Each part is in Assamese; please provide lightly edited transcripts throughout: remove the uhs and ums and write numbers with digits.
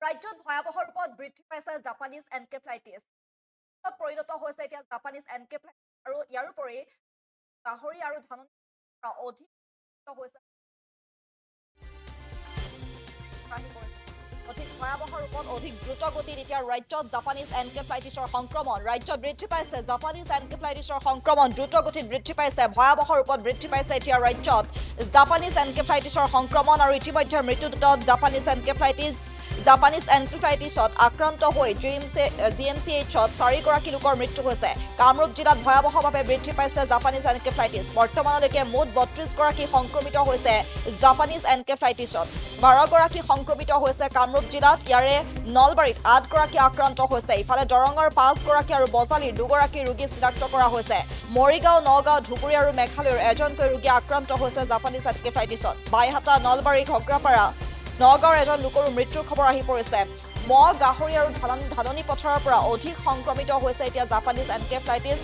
ৰাজ্যত ভয়াৱহ ৰূপত বৃদ্ধি পাইছে জাপানিজ এনকেফ্লাইটিছ পৰিণত হৈছে এতিয়া জাপানিজ এনকেফ্লাইটিছ আৰু ইয়াৰ উপৰি গাহৰি আৰু ধাননি অধিক হৈছে অধিক ভয়াৱহ ৰূপত অধিক দ্ৰুত গতিত এতিয়া ৰাজ্যত জাপানিজ এনকেফ্লাইটিছৰ সংক্ৰমণ ৰাজ্যত বৃদ্ধি পাইছে জাপানিজ এনকেফ্লাইটিছৰ সংক্ৰমণ দ্ৰুত গতিত বৃদ্ধি পাইছে ভয়াৱহ ৰূপত বৃদ্ধি পাইছে এতিয়া ৰাজ্যত জাপানিজ এনকেফ্লাইটিছৰ সংক্ৰমণ আৰু ইতিমধ্যে মৃত্যুদণ্ডত জাপানিজ এনকেফ্লাইটিছত আক্ৰান্ত হৈ জিএমচিএইচত 4গৰাকী লোকৰ মৃত্যু হৈছে কামৰূপ জিলাত ভয়াৱহভাৱে বৃদ্ধি পাইছে জাপানিজ এনকেফ্লাইটিছ বৰ্তমানলৈকে মুঠ 32গৰাকী সংক্ৰমিত হৈছে জাপানিজ এনকেফ্লাইটিছত 12গৰাকী সংক্ৰমিত হৈছে কামৰূপ জিলাত ইয়াৰে নলবাৰীত 8গৰাকী আক্ৰান্ত হৈছে ইফালে দৰঙৰ 5গৰাকী আৰু বজালীৰ 2গৰাকী ৰোগী চিনাক্ত কৰা হৈছে মৰিগাঁও নগাঁও ধুবুৰী আৰু মেঘালয়ৰ এজনকৈ ৰোগী আক্ৰান্ত হৈছে জাপানিজ এনকেফ্লাইটিছত বাইহাটা নলবাৰী ঘগ্ৰাপাৰা নগাঁৱৰ এজন লোকৰো মৃত্যুৰ খবৰ আহি পৰিছে মহ গাহৰি আৰু ধাননি পথাৰৰ পৰা অধিক সংক্ৰমিত হৈছে এতিয়া জাপানিজ এনকেফ্লাইটিছ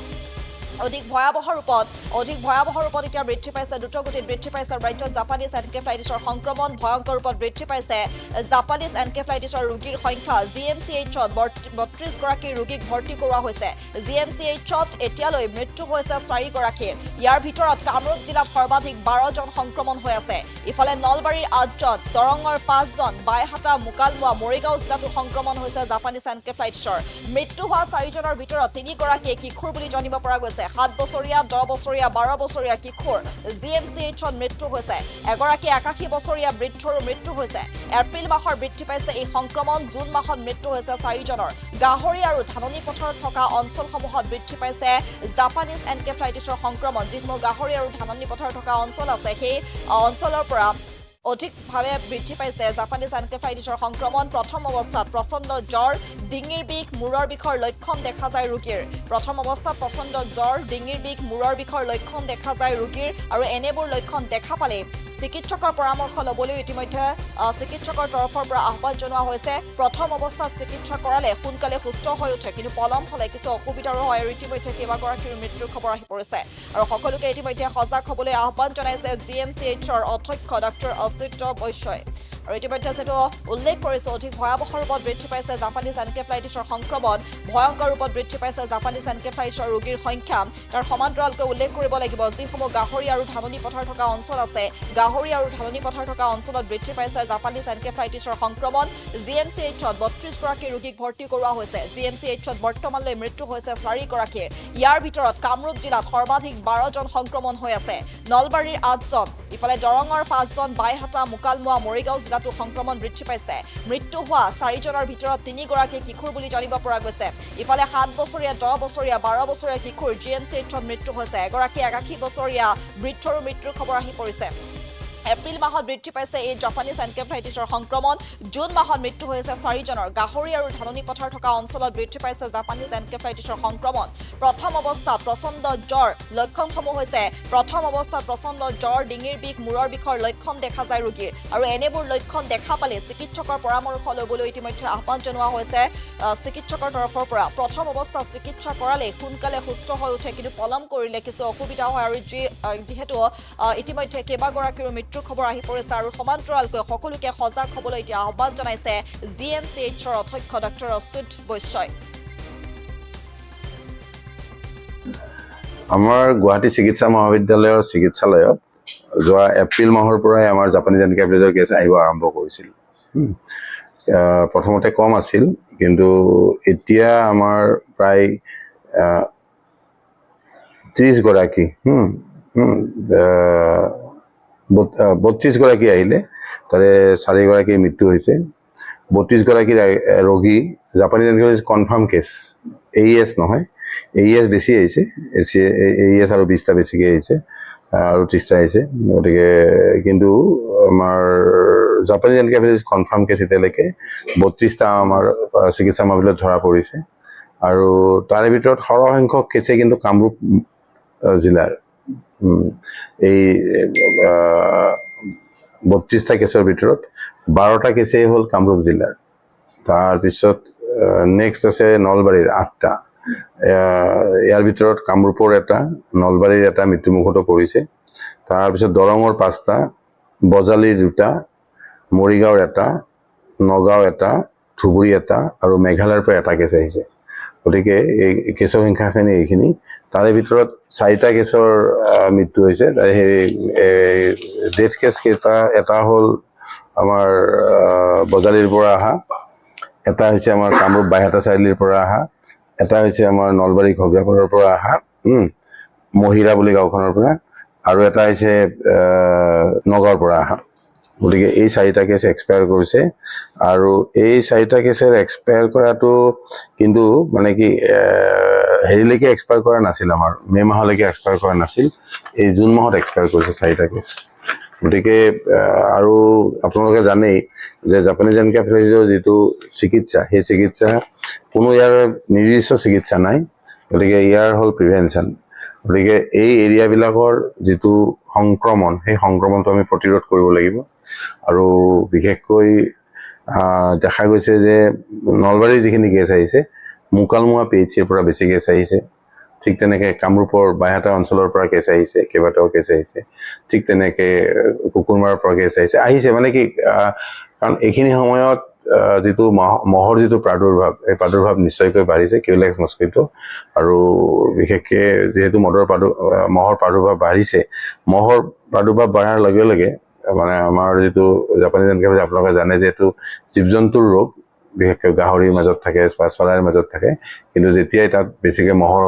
অধিক ভয়াৱহ ৰূপত এতিয়া বৃদ্ধি পাইছে দ্ৰুতগতিত বৃদ্ধি পাইছে ৰাজ্যত জাপানিজ এনকেফ্লাইটিছৰ সংক্ৰমণ ভয়ংকৰ ৰূপত বৃদ্ধি পাইছে জাপানিজ এনকেফ্লাইটিছৰ ৰোগীৰ সংখ্যা জিএমচিএইচত 32গৰাকী ৰোগীক ভৰ্তি কৰোৱা হৈছে জিএমচিএইচত এতিয়ালৈ মৃত্যু হৈছে 4গৰাকীৰ ইয়াৰ ভিতৰত কামৰূপ জিলাত সৰ্বাধিক 12জন সংক্ৰমণ হৈ আছে ইফালে নলবাৰীৰ 8জন দৰঙৰ 5জন বাইহাটা মুকালমুৱা মৰিগাঁও জিলাতো সংক্ৰমণ হৈছে জাপানিজ এনকেফ্লাইটিছৰ মৃত্যু হোৱা 4জনৰ ভিতৰত 3গৰাকীয়ে কিশোৰ বুলি জানিব পৰা গৈছে 7 বছৰীয়া 10 বছৰীয়া 12 বছৰীয়া কিশোৰ জিএমচিএইচত মৃত্যু হৈছে এগৰাকী 81 বছৰীয়া বৃদ্ধৰো মৃত্যু হৈছে এপ্ৰিল মাহৰ বৃদ্ধি পাইছে এই সংক্ৰমণ জুন মাহত মৃত্যু হৈছে 4জনৰ গাহৰি আৰু ধাননি পথাৰত থকা অঞ্চলসমূহত বৃদ্ধি পাইছে জাপানিজ এনকেফ্লাইটিছৰ সংক্ৰমণ যিসমূহ গাহৰি আৰু ধাননি পথাৰত থকা অঞ্চল আছে সেই অঞ্চলৰ পৰা অধিকভাৱে বৃদ্ধি পাইছে জাপানিজ এনকেফ্লাইটিছৰ সংক্ৰমণ প্ৰথম অৱস্থাত প্ৰচণ্ড জ্বৰ ডিঙিৰ বিষ মূৰৰ বিষৰ লক্ষণ দেখা যায় ৰোগীৰ প্ৰথম অৱস্থাত প্ৰচণ্ড জ্বৰ ডিঙিৰ বিষ মূৰৰ বিষৰ লক্ষণ দেখা যায় ৰোগীৰ আৰু এনেবোৰ লক্ষণ দেখা পালে চিকিৎসকৰ পৰামৰ্শ ল'বলৈ ইতিমধ্যে চিকিৎসকৰ তৰফৰ পৰা আহ্বান জনোৱা হৈছে প্ৰথম অৱস্থাত চিকিৎসা কৰালে সোনকালে সুস্থ হৈ উঠে কিন্তু পলম হ'লে কিছু অসুবিধাৰো হয় আৰু ইতিমধ্যে কেইবাগৰাকীৰ মৃত্যুৰ খবৰ আহি পৰিছে আৰু সকলোকে ইতিমধ্যে সজাগ হ'বলৈ আহ্বান জনাইছে জিএমচিএইচৰ অধ্যক্ষ ডক্টৰ অচিত বৈশ্যই আৰু ইতিমধ্যে যেটো উল্লেখ কৰিছে অধিক ভয়াৱহ ৰূপত বৃদ্ধি পাইছে জাপানিজ এনকেফ্লাইটিছৰ সংক্ৰমণ ভয়ংকৰ ৰূপত বৃদ্ধি পাইছে জাপানিজ এনকেফ্লাইটিছৰ ৰোগীৰ সংখ্যা তাৰ সমান্তৰালকৈ উল্লেখ কৰিব লাগিব যিসমূহ গাহৰি আৰু ধাননি পথাৰ থকা অঞ্চল আছে গাহৰি আৰু ধাননি পথাৰ থকা অঞ্চলত বৃদ্ধি পাইছে জাপানিজ এনকেফ্লাইটিছৰ সংক্ৰমণ জিএমচিএইচত 32গৰাকী ৰোগীক ভৰ্তি কৰোৱা হৈছে জিএমচিএইচত বৰ্তমানলৈ মৃত্যু হৈছে 4গৰাকীৰ ইয়াৰ ভিতৰত কামৰূপ জিলাত সৰ্বাধিক 12জন সংক্ৰমণ হৈ আছে নলবাৰীৰ 8জন ইফালে দৰঙৰ 5জন বাইহাটা মুকালমুৱা মৰিগাঁও জিলাতো সংক্ৰমণ বৃদ্ধি পাইছে মৃত্যু হোৱা 4জনৰ ভিতৰত 3গৰাকী কিশোৰ বুলি জানিব পৰা গৈছে ইফালে 7 বছৰীয়া 10 বছৰীয়া 12 বছৰীয়া কিশোৰ জিএমচিএইচত মৃত্যু হৈছে এগৰাকী 81 বছৰীয়া বৃদ্ধৰো মৃত্যুৰ খবৰ আহি পৰিছে এপ্ৰিল মাহত বৃদ্ধি পাইছে এই জাপানিজ এনকেফ্লাইটিছৰ সংক্ৰমণ জুন মাহত মৃত্যু হৈছে 4জনৰ গাহৰি আৰু ধাননি পথাৰ থকা অঞ্চলত বৃদ্ধি পাইছে জাপানিজ এনকেফ্লাইটিছৰ সংক্ৰমণ প্ৰথম অৱস্থাত প্ৰচণ্ড জ্বৰ লক্ষণসমূহ হৈছে প্ৰথম অৱস্থাত প্ৰচণ্ড জ্বৰ ডিঙিৰ বিষ মূৰৰ বিষৰ লক্ষণ দেখা যায় ৰোগীৰ আৰু এনেবোৰ লক্ষণ দেখা পালে চিকিৎসকৰ পৰামৰ্শ ল'বলৈ ইতিমধ্যে আহ্বান জনোৱা হৈছে চিকিৎসকৰ তৰফৰ পৰা প্ৰথম অৱস্থাত চিকিৎসা কৰালে সোনকালে সুস্থ হৈ উঠে কিন্তু পলম কৰিলে কিছু অসুবিধা হয় আৰু যিহেতু ইতিমধ্যে কেইবাগৰাকীৰ মৃত্যুৰ খবৰ আহি পৰিছে আৰু সমান্তৰালকৈ সকলোকে সজাগ হ'বলৈ এতিয়া আহ্বান জনাইছে জিএমচিএইচৰ অধ্যক্ষ ডক্টৰ অচিত বৈশ্যই আমাৰ গুৱাহাটী চিকিৎসা মহাবিদ্যালয়ৰ চিকিৎসালয়ত যোৱা এপ্ৰিল মাহৰ পৰাই আমাৰ জাপানিজ এনকেফ্লাইটিছৰ কেছ আহিব আৰম্ভ কৰিছিল প্ৰথমতে কম আছিল কিন্তু এতিয়া আমাৰ প্ৰায় 30গৰাকী 32গৰাকী আহিলে তাৰে 4গৰাকীৰ মৃত্যু হৈছে 32গৰাকীৰ ৰোগী জাপানিজ এনকেফ্লাইটিছ কনফাৰ্ম কেছ এইএছ নহয় এইএছ বেছি আহিছে এইএছ আৰু 20টা বেছিকৈ আহিছে আৰু 30টা আহিছে গতিকে কিন্তু আমাৰ জাপানিজ এনকেফ্লাইটিছ কনফাৰ্ম কেছ এতিয়ালৈকে 32টা আমাৰ চিকিৎসা মহাবিদ্যালয়ত ধৰা পৰিছে আৰু তাৰে ভিতৰত সৰহসংখ্যক কেছে কিন্তু কামৰূপ জিলাৰ এই 32টা কেছৰ ভিতৰত 12টা কেছেই হ'ল কামৰূপ জিলাৰ তাৰপিছত নেক্সট আছে নলবাৰীৰ 8টা ইয়াৰ ভিতৰত কামৰূপৰ এটা নলবাৰীৰ এটা মৃত্যুমুখত পৰিছে তাৰপিছত দৰঙৰ 5টা বজালীৰ 2টা মৰিগাঁৱৰ এটা নগাঁও এটা ধুবুৰী এটা আৰু মেঘালয়ৰ পৰা এটা কেছ আহিছে গতিকে এই কেছৰ সংখ্যাখিনি এইখিনি তাৰে ভিতৰত 4টা কেছৰ মৃত্যু হৈছে সেই ডেথ কেছ কেইটা এটা হ'ল আমাৰ বজালিৰ পৰা অহা এটা হৈছে আমাৰ কামৰূপ বাইহাটা চাৰিআলিৰ পৰা অহা এটা হৈছে আমাৰ নলবাৰী ঘগ্ৰাপাৰৰ পৰা অহা মহিৰা বুলি গাঁওখনৰ পৰা আৰু এটা হৈছে নগাঁৱৰ পৰা অহা গতিকে এই 4টা কেছ এক্সপায়াৰ কৰিছে আৰু এই 4টা কেছৰ এক্সপায়াৰ কৰাটো কিন্তু মানে কি হেৰিলৈকে এক্সপায়াৰ কৰা নাছিল আমাৰ মে' মাহলৈকে এক্সপায়াৰ কৰা নাছিল এই জুন মাহত এক্সপায়াৰ কৰিছে 4টা কেছ গতিকে আৰু আপোনালোকে জানেই যে জাপানীজ এনকেফেলাইটিছৰ যিটো চিকিৎসা সেই চিকিৎসা কোনো ইয়াৰ নিৰ্দিষ্ট চিকিৎসা নাই গতিকে ইয়াৰ হ'ল প্ৰিভেনশ্যন গতিকে এই এৰিয়াবিলাকৰ যিটো সংক্ৰমণ সেই সংক্ৰমণটো আমি প্ৰতিৰোধ কৰিব লাগিব আৰু বিশেষকৈ দেখা গৈছে যে নলবাৰীৰ যিখিনি কেছ আহিছে মুকালমুৱা PHCৰ পৰা বেছি কেছ আহিছে ঠিক তেনেকৈ কামৰূপৰ বাইহাটা অঞ্চলৰ পৰা কেছ আহিছে কেইবাটাও কেছ আহিছে ঠিক তেনেকৈ কুকুৰমাৰৰ পৰা কেছ আহিছে মানে কি কাৰণ এইখিনি সময়ত যিটো মহৰ যিটো প্ৰাদুৰ্ভাৱ এই প্ৰাদুৰ্ভাৱ নিশ্চয়কৈ বাঢ়িছে কিউলেক্স মস্কিটো আৰু বিশেষকৈ যিহেতু মহৰ প্ৰাদুৰ্ভাৱ বাঢ়িছে মহৰ প্ৰাদুৰ্ভাৱ বঢ়াৰ লগে লগে মানে আমাৰ যিটো জাপানীজ এনকেফেলাইটিছ আপোনালোকে জানে যে এইটো জীৱ জন্তুৰ ৰোগ বিশেষকৈ গাহৰিৰ মাজত থাকে বা চৰাইৰ মাজত থাকে কিন্তু যেতিয়াই তাত বেছিকৈ মহৰ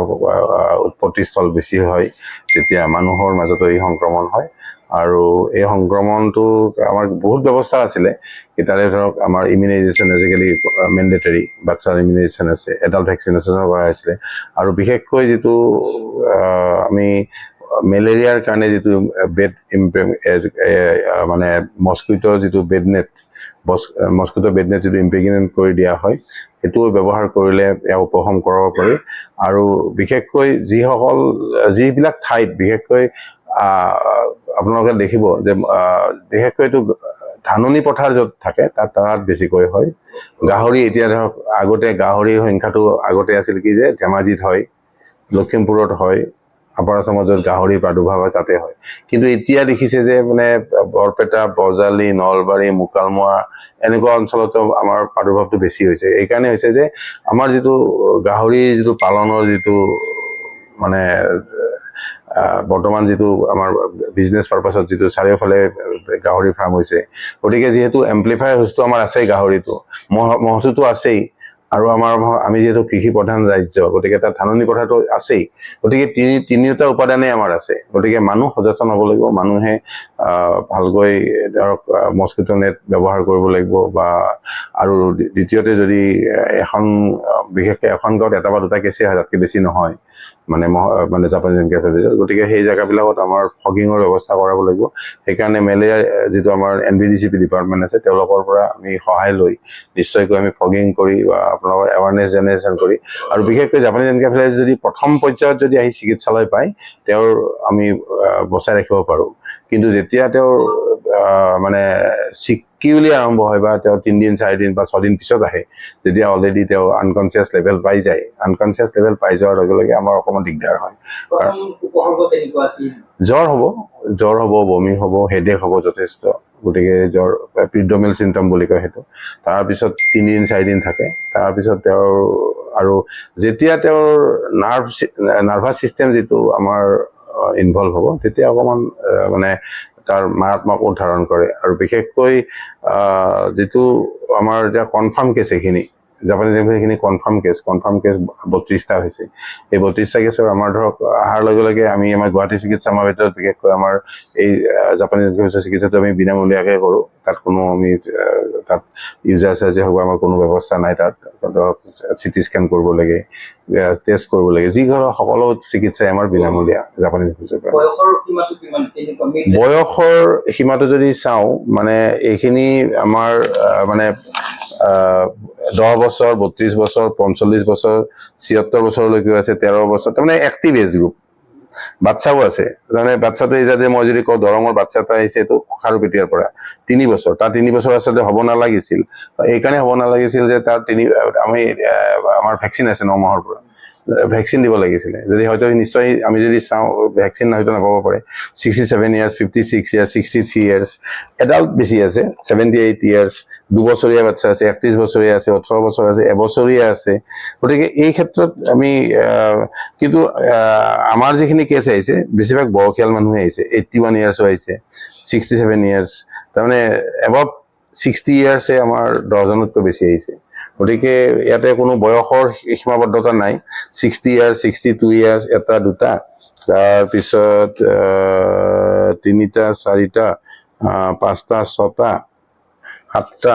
উৎপত্তিস্থল বেছি হয় তেতিয়া মানুহৰ মাজতো এই সংক্ৰমণ হয় আৰু এই সংক্ৰমণটো আমাৰ বহুত ব্যৱস্থা আছিলে তাৰে ধৰক আমাৰ ইমিউনাইজেশ্যন আজিকালি মেণ্ডেটৰী বাচ্চাৰ ইমিউনাইজেশ্যন আছে এডাল্ট ভেকচিনেশ্যনৰ কৰা হৈছিলে আৰু বিশেষকৈ যিটো আমি মেলেৰিয়াৰ কাৰণে যিটো বেড মানে মস্কিটোৰ যিটো বেডনেট যিটো ইম্প্ৰেগনেণ্ট কৰি দিয়া হয় সেইটো ব্যৱহাৰ কৰিলে ইয়াক উপশম কৰাব পাৰি আৰু বিশেষকৈ যিবিলাক ঠাইত বিশেষকৈ আপোনালোকে দেখিব যে বিশেষকৈ এইটো ধাননি পথাৰ য'ত থাকে তাত বেছিকৈ হয় গাহৰি এতিয়া ধৰক আগতে গাহৰিৰ সংখ্যাটো আগতে আছিল কি যে ধেমাজিত হয় লখিমপুৰত হয় আপাৰ আচামৰ য'ত গাহৰিৰ প্ৰাদুৰ্ভাৱ হয় তাতে হয় কিন্তু এতিয়া দেখিছে যে মানে বৰপেটা বজালি নলবাৰী মুকালমুৱা এনেকুৱা অঞ্চলতো আমাৰ প্ৰাদুৰ্ভাৱটো বেছি হৈছে এইকাৰণে হৈছে যে আমাৰ যিটো গাহৰিৰ যিটো পালনৰ যিটো মানে বৰ্তমান যিটো আমাৰ বিজনেছ পাৰপাছত যিটো চাৰিওফালে গাহৰি ফাৰ্ম হৈছে গতিকে যিহেতু এম্প্লিফায়াৰ বস্তু আমাৰ আছেই গাহৰিটো মহটোতো আছেই আৰু আমি যিহেতু কৃষি প্ৰধান ৰাজ্য গতিকে তাত ধাননি পথাৰটো আছেই গতিকে তিনিওটা উপাদানেই আমাৰ আছে গতিকে মানুহ সচেতন হ'ব লাগিব মানুহে ভালকৈ ধৰক মস্কিটো নেট ব্যৱহাৰ কৰিব লাগিব বা আৰু দ্বিতীয়তে যদি বিশেষকৈ এখন গাঁৱত এটা বা দুটা কেছেই হয় তাতকৈ বেছি নহয় মানে জাপানীজ এনকেফেলাইটিছ গতিকে সেই জেগাবিলাকত আমাৰ ফগিঙৰ ব্যৱস্থা কৰাব লাগিব সেইকাৰণে মেলেৰিয়া যিটো আমাৰ NVDCP ডিপাৰ্টমেণ্ট আছে তেওঁলোকৰ পৰা আমি সহায় লৈ নিশ্চয়কৈ আমি ফগিং কৰি বা আপোনালোকৰ এৱাৰনেছ জেনেৰেশ্যন কৰি আৰু বিশেষকৈ জাপানীজ এনকেফেলাইটিছ যদি প্ৰথম পৰ্যায়ত যদি আহি চিকিৎসালয় পায় তেওঁৰ আমি বচাই ৰাখিব পাৰোঁ কিন্তু যেতিয়া তেওঁৰ মানে সিকিউলি আৰম্ভ হয় বা তেওঁ 3 দিন 4 দিন বা 6 দিন পিছত আহে যেতিয়া অলৰেডি তেওঁ আনকনচিয়াছ লেভেল পাই যায় আনকনচিয়াছ লেভেল পাই যোৱাৰ লগে লগে আমাৰ অকণমান দিগদাৰ হয় জ্বৰ হ'ব বমি হ'ব হেডেক হ'ব যথেষ্ট গতিকে জ্বৰ প্ৰিডমিনেল চিম্পটম বুলি কয় সেইটো তাৰপিছত 3 দিন 4 দিন থাকে তাৰপিছত তেওঁৰ আৰু যেতিয়া তেওঁৰ নাৰ্ভাছ ছিষ্টেম যিটো আমাৰ ইনভলভ হ'ব তেতিয়া অকণমান মানে তাৰ মাৰাত্মক ৰূপ ধাৰণ কৰে আৰু বিশেষকৈ যিটো আমাৰ এতিয়া কনফাৰ্ম কেছ এইখিনি জাপানীজ এনকেফেলাইটিছ কনফাৰ্ম কেছ 32টা হৈছে এই 32টা কেছৰ আমাৰ ধৰক অহাৰ লগে লগে আমি আমাৰ গুৱাহাটী চিকিৎসা মহাবিদ্যালয়ত বিশেষকৈ আমাৰ এই জাপানীজ এনকেফেলাইটিছৰ চিকিৎসাটো আমি বিনামূলীয়াকৈ কৰোঁ তাত কোনো আমি তাত ইউজাৰ চাৰ্জে হওক আমাৰ কোনো ব্যৱস্থা নাই তাত ধৰক CT স্কেন কৰিব লাগে টেষ্ট কৰিব লাগে যিকোনো সকলো চিকিৎসাই আমাৰ বিনামূলীয়া জাপানীজ এনকেফেলাইটিছৰ বয়সৰ সীমাটো যদি চাওঁ মানে এইখিনি আমাৰ মানে 10 বছৰ 32 বছৰ 45 বছৰ 76 বছৰলৈকেও আছে 13 বছৰ তাৰমানে এক্টিভ এজ গ্ৰুপ বাচ্চাও আছে তাৰমানে বাচ্চাটো এই যে মই যদি কওঁ দৰঙৰ বাচ্চা এটা আহিছে এইটো খাৰুপেটীয়াৰ পৰা 3 বছৰ তাৰ 3 বছৰ আচলতে হ'ব নালাগিছিল এইকাৰণে হ'ব নালাগিছিল যে তাৰ আমাৰ ভেকচিন আছে 9 মাহৰ পৰা ভেকচিন দিব লাগিছিলে যদি হয়তো নিশ্চয় আমি যদি চাওঁ ভেকচিন হয়তো নাপাব পাৰে 67 ইয়াৰ্ছ 56 ইয়াৰ্ছ 63 ইয়াৰ্ছ এডাল্ট বেছি আছে 78 ইয়াৰ্ছ 2 বছৰীয়া বাচ্চা আছে 31 বছৰীয়া আছে 18 বছৰ আছে এবছৰীয়া আছে গতিকে এই ক্ষেত্ৰত আমি কিন্তু আমাৰ যিখিনি কেছ আহিছে বেছিভাগ বয়সীয়াল মানুহে আহিছে 81 ইয়াৰ্ছো আহিছে 67 ইয়াৰ্ছ তাৰমানে এবাভ 60 ইয়াৰ্ছে আমাৰ 10জনতকৈ বেছি আহিছে গতিকে ইয়াতে কোনো বয়সৰ সীমাবদ্ধতা নাই 60 ইয়াৰ্ছ 62 ইয়াৰ্ছ এটা দুটা তাৰপিছত 3টা 4টা 5টা 6টা 7টা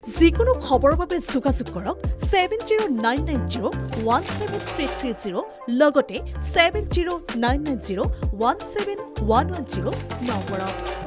যিকোনো খবৰৰ বাবে যোগাযোগ কৰক 7099017330 লগতে 7099017110 নম্বৰত